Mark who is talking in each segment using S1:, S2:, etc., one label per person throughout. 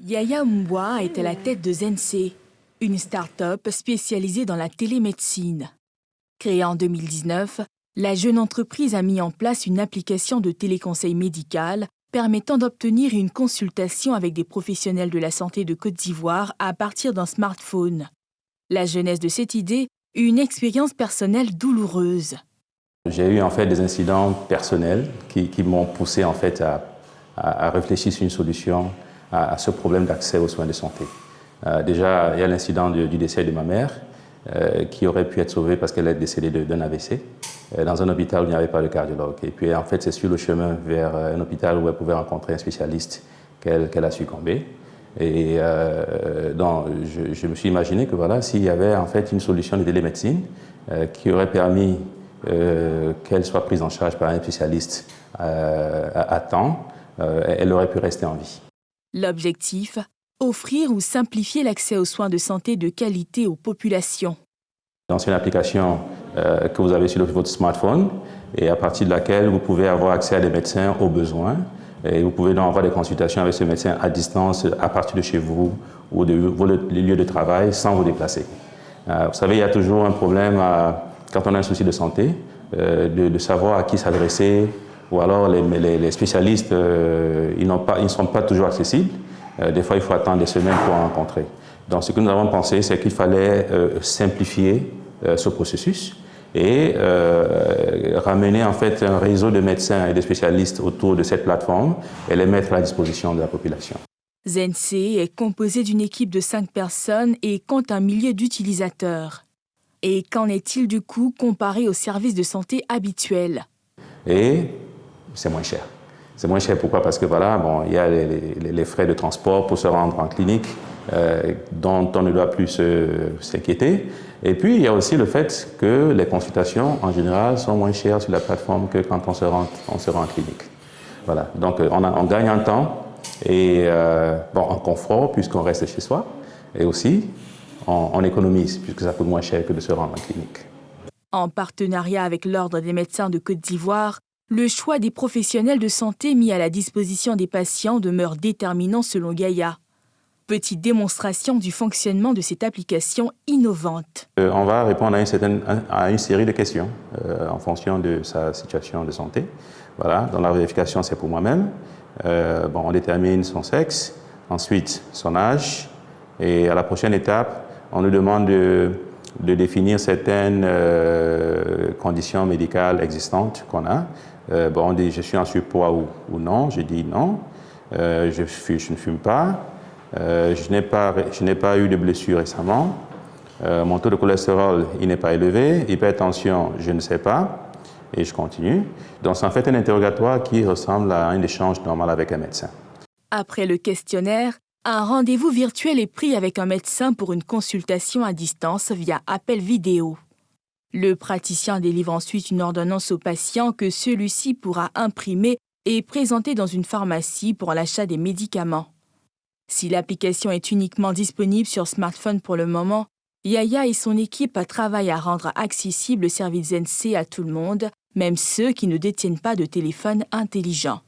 S1: Yaya Mbwa est à la tête de Zensei, une start-up spécialisée dans la télémédecine. Créée en 2019, la jeune entreprise a mis en place une application de téléconseil médical permettant d'obtenir une consultation avec des professionnels de la santé de Côte d'Ivoire à partir d'un smartphone. La jeunesse de cette idée eut une expérience personnelle douloureuse.
S2: J'ai eu en fait des incidents personnels qui m'ont poussé en fait à réfléchir sur une solution à ce problème d'accès aux soins de santé. Déjà, il y a l'incident du décès de ma mère qui aurait pu être sauvée parce qu'elle est décédée d'un AVC dans un hôpital où il n'y avait pas de cardiologue. Et puis en fait, c'est sur le chemin vers un hôpital où elle pouvait rencontrer un spécialiste qu'elle a succombé. Et donc, je me suis imaginé que voilà, s'il y avait en fait une solution de télémédecine qui aurait permis qu'elle soit prise en charge par un spécialiste à temps, elle aurait pu rester en vie.
S1: L'objectif, offrir ou simplifier l'accès aux soins de santé de qualité aux populations.
S2: C'est une application que vous avez sur votre smartphone et à partir de laquelle vous pouvez avoir accès à des médecins au besoin. Et vous pouvez donc avoir des consultations avec ce médecin à distance à partir de chez vous ou de vos lieux de travail sans vous déplacer. Vous savez, il y a toujours un problème quand on a un souci de santé, de savoir à qui s'adresser, ou alors les spécialistes, ils ne sont pas toujours accessibles. Des fois, il faut attendre des semaines pour en rencontrer. Donc, ce que nous avons pensé, c'est qu'il fallait simplifier ce processus et ramener en fait un réseau de médecins et de spécialistes autour de cette plateforme et les mettre à la disposition de la population.
S1: Zensei est composé d'une équipe de 5 personnes et compte un millier d'utilisateurs. Et qu'en est-il du coût comparé aux services de santé habituels?
S2: Et c'est moins cher. C'est moins cher pourquoi? Parce que voilà, bon, il y a les frais de transport pour se rendre en clinique dont on ne doit plus s'inquiéter. Et puis, il y a aussi le fait que les consultations, en général, sont moins chères sur la plateforme que quand on se rend en clinique. Voilà. Donc, on gagne en temps et en confort, puisqu'on reste chez soi. Et aussi, on économise, puisque ça coûte moins cher que de se rendre en clinique.
S1: En partenariat avec l'Ordre des médecins de Côte d'Ivoire, le choix des professionnels de santé mis à la disposition des patients demeure déterminant selon Yaya. Petite démonstration du fonctionnement de cette application innovante.
S2: On va répondre à une série de questions en fonction de sa situation de santé. Voilà, dans la vérification, c'est pour moi-même. On détermine son sexe, ensuite son âge, et à la prochaine étape, on nous demande de définir certaines conditions médicales existantes qu'on a. On dit je suis en surpoids ou non, je dis non, je ne fume pas. Je n'ai pas eu de blessure récemment. Mon taux de cholestérol, il n'est pas élevé. Hypertension, je ne sais pas. Et je continue. Donc, c'est en fait un interrogatoire qui ressemble à un échange normal avec un médecin.
S1: Après le questionnaire, un rendez-vous virtuel est pris avec un médecin pour une consultation à distance via appel vidéo. Le praticien délivre ensuite une ordonnance au patient que celui-ci pourra imprimer et présenter dans une pharmacie pour l'achat des médicaments. Si l'application est uniquement disponible sur smartphone pour le moment, Yaya et son équipe travaillent à rendre accessible le service Zensei à tout le monde, même ceux qui ne détiennent pas de téléphone intelligent.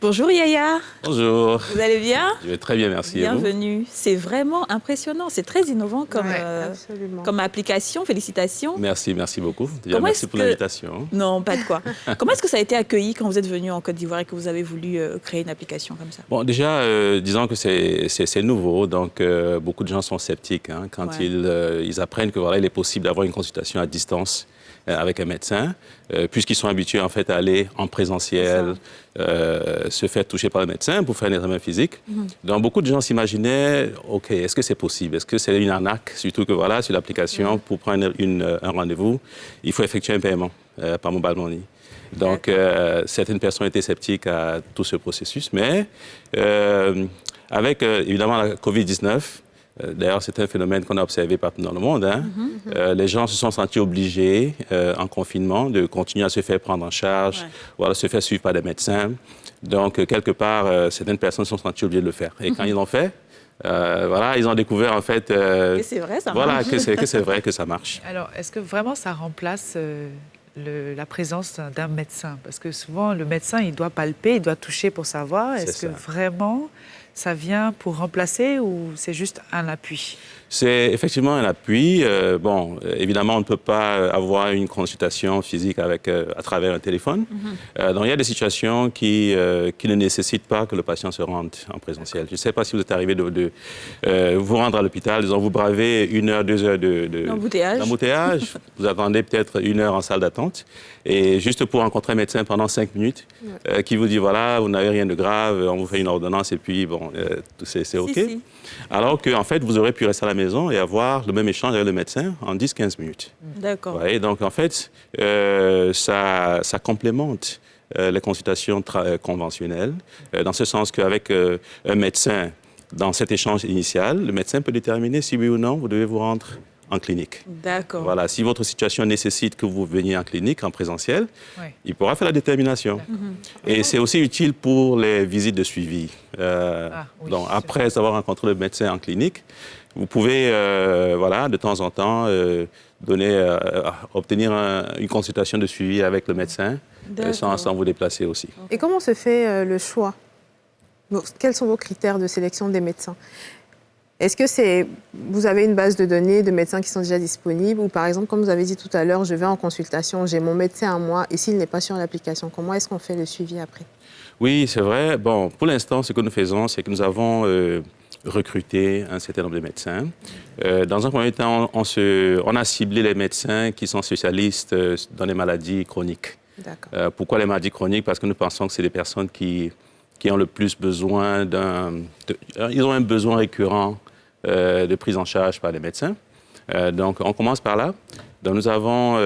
S3: Bonjour Yaya.
S4: Bonjour.
S3: Vous allez bien?
S4: Je vais très bien, merci.
S3: Bienvenue. C'est vraiment impressionnant, c'est très innovant comme application. Félicitations.
S4: Merci beaucoup. Déjà, merci pour l'invitation.
S3: Non, pas de quoi. Comment est-ce que ça a été accueilli quand vous êtes venu en Côte d'Ivoire et que vous avez voulu créer une application comme ça?
S4: Bon, déjà, disons que c'est nouveau, donc beaucoup de gens sont sceptiques quand ils apprennent que voilà, il est possible d'avoir une consultation à distance avec un médecin, puisqu'ils sont habitués en fait à aller en présentiel, se faire toucher par le médecin pour faire un examen physique. Donc beaucoup de gens s'imaginaient, ok, est-ce que c'est possible? Est-ce que c'est une arnaque? Surtout que voilà, sur l'application, pour prendre un rendez-vous, il faut effectuer un paiement par mobile money. Donc certaines personnes étaient sceptiques à tout ce processus, mais avec évidemment la COVID-19, d'ailleurs, c'est un phénomène qu'on a observé partout dans le monde. Les gens se sont sentis obligés, en confinement, de continuer à se faire prendre en charge, ou à se faire suivre par des médecins. Donc, quelque part, certaines personnes se sont senties obligées de le faire. Et quand ils l'ont fait, ils ont découvert, en fait...
S3: que c'est vrai, ça marche.
S4: Que c'est vrai, que ça marche.
S5: Alors, est-ce que vraiment ça remplace la présence d'un médecin? Parce que souvent, le médecin, il doit palper, il doit toucher pour savoir. Est-ce que vraiment, ça vient pour remplacer ou c'est juste un appui?
S4: C'est effectivement un appui. Évidemment, on ne peut pas avoir une consultation physique à travers un téléphone. Donc, il y a des situations qui ne nécessitent pas que le patient se rende en présentiel. Je ne sais pas si vous êtes arrivé de vous rendre à l'hôpital, disons, vous bravez 1 heure, 2 heures d'embouteillage. Vous attendez peut-être 1 heure en salle d'attente. Et juste pour rencontrer un médecin pendant 5 minutes, qui vous dit, voilà, vous n'avez rien de grave, on vous fait une ordonnance et puis, c'est OK. Si. Alors qu'en fait, vous aurez pu rester à la maison et avoir le même échange avec le médecin en 10-15 minutes.
S3: D'accord.
S4: Ouais, donc, en fait, ça complémente les consultations conventionnelles, dans ce sens qu'avec un médecin, dans cet échange initial, le médecin peut déterminer si oui ou non vous devez vous rendre en clinique.
S3: D'accord.
S4: Voilà, si votre situation nécessite que vous veniez en clinique, en présentiel, il pourra faire la détermination. Et c'est aussi utile pour les visites de suivi. Donc, après avoir rencontré le médecin en clinique, vous pouvez, de temps en temps, obtenir une consultation de suivi avec le médecin sans vous déplacer aussi.
S6: Et comment se fait le choix? Quels sont vos critères de sélection des médecins? Est-ce que vous avez une base de données de médecins qui sont déjà disponibles ou par exemple, comme vous avez dit tout à l'heure, je vais en consultation, j'ai mon médecin à moi et s'il n'est pas sur l'application, comment est-ce qu'on fait le suivi après? Oui,
S4: c'est vrai. Bon, pour l'instant, ce que nous faisons, c'est que nous avons recruté un certain nombre de médecins. Dans un premier temps, on a ciblé les médecins qui sont spécialistes dans les maladies chroniques. D'accord. Pourquoi les maladies chroniques? Parce que nous pensons que c'est des personnes qui ont le plus besoin ils ont un besoin récurrent de prise en charge par les médecins. Donc, on commence par là. Donc, nous avons,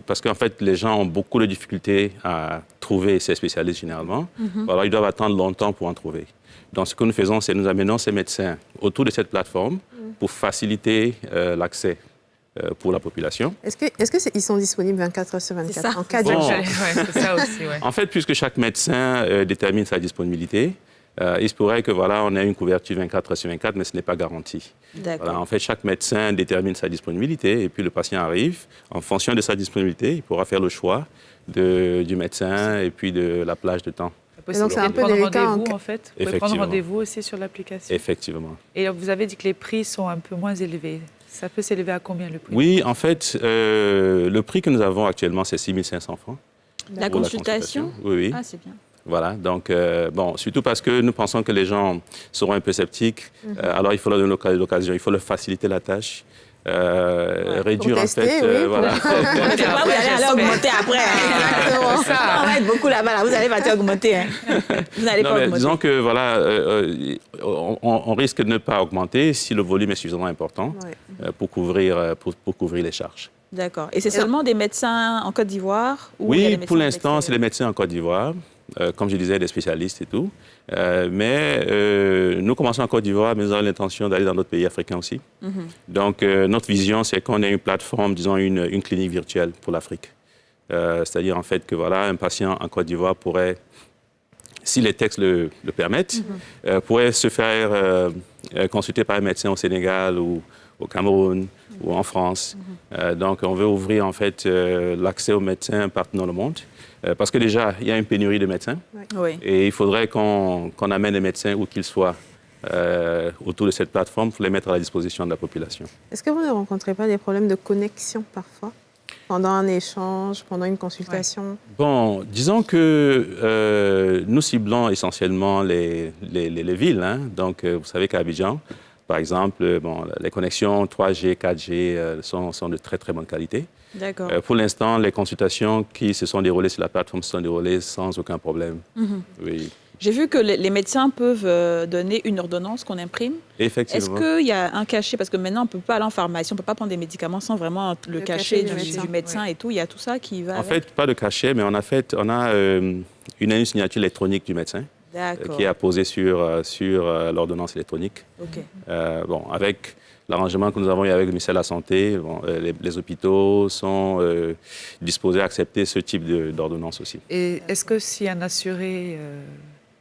S4: parce qu'en fait, les gens ont beaucoup de difficultés à trouver ces spécialistes généralement. Alors, ils doivent attendre longtemps pour en trouver. Donc, ce que nous faisons, c'est nous amenons ces médecins autour de cette plateforme pour faciliter l'accès pour la population.
S6: Est-ce qu'ils sont disponibles 24 heures sur 24 en cas d'urgence?
S5: C'est ça aussi,
S4: En fait, puisque chaque médecin détermine sa disponibilité, il se pourrait que on ait une couverture 24 heures sur 24, mais ce n'est pas garanti. Voilà, en fait, chaque médecin détermine sa disponibilité et puis le patient arrive. En fonction de sa disponibilité, il pourra faire le choix du médecin et puis de la plage de temps.
S6: Donc, c'est un peu délicat.
S5: En fait. Vous pouvez prendre rendez-vous aussi sur l'application.
S4: Effectivement.
S5: Et vous avez dit que les prix sont un peu moins élevés. Ça peut s'élever à combien le prix?
S4: Oui, en fait, le prix que nous avons actuellement, c'est 6 500 francs.
S3: La consultation?
S4: Oui.
S3: Ah, c'est bien.
S4: Voilà, donc, surtout parce que nous pensons que les gens seront un peu sceptiques. Alors, il faut leur donner l'occasion, il faut leur faciliter la tâche. Réduire en fait, voilà.
S3: Vous allez augmenter après. Exactement. Ça. On va être beaucoup là-bas. Vous allez partir augmenter. Vous n'allez pas augmenter.
S4: Disons que on risque de ne pas augmenter si le volume est suffisamment important pour couvrir les charges.
S3: D'accord. Et c'est seulement des médecins en Côte d'Ivoire?
S4: Oui, pour l'instant, c'est des médecins en Côte d'Ivoire. Comme je disais, des spécialistes et tout. Mais nous commençons en Côte d'Ivoire, mais nous avons l'intention d'aller dans d'autres pays africains aussi. Donc, notre vision, c'est qu'on ait une plateforme, disons, une clinique virtuelle pour l'Afrique. C'est-à-dire, en fait, que un patient en Côte d'Ivoire pourrait, si les textes le permettent, pourrait se faire consulter par un médecin au Sénégal ou au Cameroun ou en France. Donc, on veut ouvrir, en fait, l'accès aux médecins partout dans le monde. Parce que déjà, il y a une pénurie de médecins.
S3: Oui.
S4: Et il faudrait qu'on amène les médecins où qu'ils soient autour de cette plateforme pour les mettre à la disposition de la population.
S6: Est-ce que vous ne rencontrez pas des problèmes de connexion parfois pendant un échange, pendant une consultation?
S4: Bon, disons que nous ciblons essentiellement les villes. Donc, vous savez qu'à Abidjan, par exemple, les connexions 3G, 4G sont de très, très bonne qualité.
S3: D'accord.
S4: Pour l'instant, les consultations qui se sont déroulées sur la plateforme se sont déroulées sans aucun problème. Oui.
S3: J'ai vu que les médecins peuvent donner une ordonnance qu'on imprime.
S4: Effectivement.
S3: Est-ce qu'il y a un cachet? Parce que maintenant, on ne peut pas aller en pharmacie, on ne peut pas prendre des médicaments sans vraiment le cachet du médecin et tout. Il y a tout ça qui va
S4: En fait, pas de cachet, mais on a une signature électronique du médecin qui est apposée sur l'ordonnance électronique.
S3: OK.
S4: Avec l'arrangement que nous avons eu avec le ministère de la Santé, les hôpitaux sont disposés à accepter ce type d'ordonnance aussi.
S5: Et est-ce que si un assuré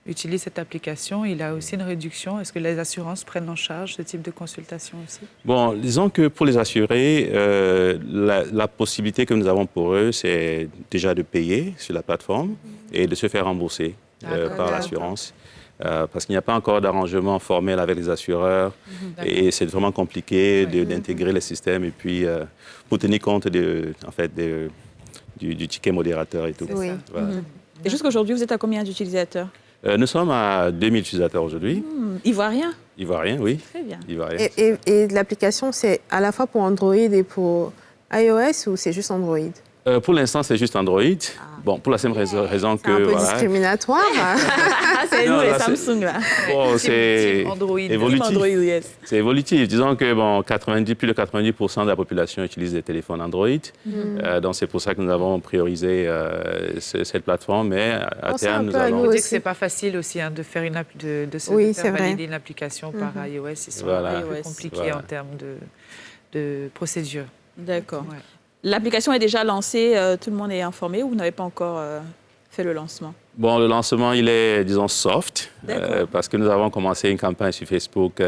S5: utilise cette application, il a aussi une réduction. Est-ce que les assurances prennent en charge ce type de consultation aussi?
S4: Bon, disons que pour les assurés, la possibilité que nous avons pour eux, c'est déjà de payer sur la plateforme et de se faire rembourser par l'assurance. Parce qu'il n'y a pas encore d'arrangement formel avec les assureurs et c'est vraiment compliqué d'intégrer les systèmes et puis pour tenir compte du ticket modérateur et tout.
S6: Oui.
S4: Voilà.
S3: Et jusqu'aujourd'hui, vous êtes à combien d'utilisateurs?
S4: Nous sommes à 2000 utilisateurs aujourd'hui.
S3: Ivoiriens?
S4: Ivoiriens, oui.
S3: Très bien.
S4: Ivoiriens.
S6: Et l'application, c'est à la fois pour Android et pour iOS ou c'est juste Android?
S4: Pour l'instant, c'est juste Android. Bon, pour la simple raison que...
S6: C'est un peu discriminatoire.
S3: C'est
S4: Non,
S3: nous, les
S4: là,
S3: Samsung, là.
S4: Bon, c'est
S5: Android.
S4: évolutif.
S3: Android, yes.
S4: C'est évolutif. Disons que bon, plus de 90% de la population utilise des téléphones Android. Donc, c'est pour ça que nous avons priorisé cette plateforme. Mais à terme, nous allons...
S5: On dit que c'est pas facile aussi de faire faire valider une application par iOS. C'est compliqué en termes de procédure.
S3: D'accord.
S5: Ouais.
S3: L'application est déjà lancée, tout le monde est informé ou vous n'avez pas encore fait le lancement?
S4: Bon, le lancement, il est, disons, soft, parce que nous avons commencé une campagne sur Facebook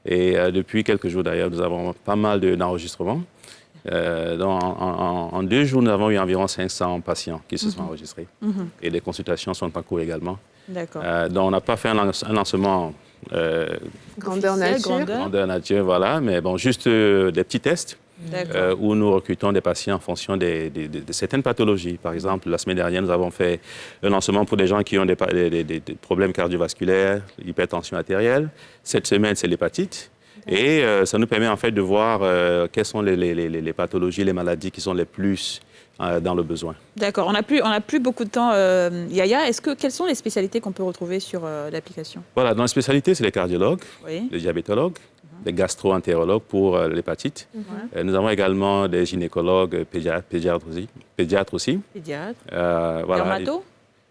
S4: et depuis quelques jours, d'ailleurs, nous avons pas mal d'enregistrements. Donc, en 2 jours, nous avons eu environ 500 patients qui se sont enregistrés. Et les consultations sont en cours également.
S3: D'accord.
S4: Donc, on n'a pas fait un lancement
S6: Grandeur nature.
S4: grandeur nature, voilà, mais bon, juste des petits tests. Où nous recrutons des patients en fonction de certaines pathologies. Par exemple, la semaine dernière, nous avons fait un lancement pour des gens qui ont des problèmes cardiovasculaires, l'hypertension artérielle. Cette semaine, c'est l'hépatite. Et ça nous permet en fait de voir quelles sont les pathologies, les maladies qui sont les plus dans le besoin. D'accord.
S3: On n'a plus beaucoup de temps. Yaya, quelles sont les spécialités qu'on peut retrouver sur l'application?
S4: Voilà, dans les spécialités, c'est les cardiologues, les diabétologues, les gastro-entérologues pour l'hépatite. Nous avons également des gynécologues, pédiatres aussi.
S3: Pédiatre.
S4: Voilà.
S3: Dermato?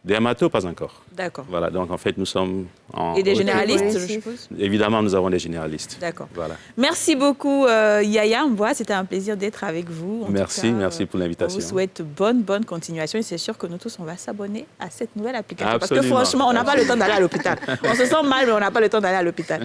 S4: Dermato, pas encore.
S3: D'accord.
S4: Voilà, donc en fait, nous sommes en...
S3: Et des généralistes, je suppose?
S4: Évidemment, nous avons des généralistes.
S3: D'accord.
S4: Voilà.
S3: Merci beaucoup, Yaya Mboua. C'était un plaisir d'être avec vous.
S4: Merci pour l'invitation.
S3: On vous souhaite bonne continuation et c'est sûr que nous tous, on va s'abonner à cette nouvelle application.
S4: Absolument.
S3: Parce que franchement, on n'a pas le temps d'aller à l'hôpital. On se sent mal, mais on n'a pas le temps d'aller à l'hôpital.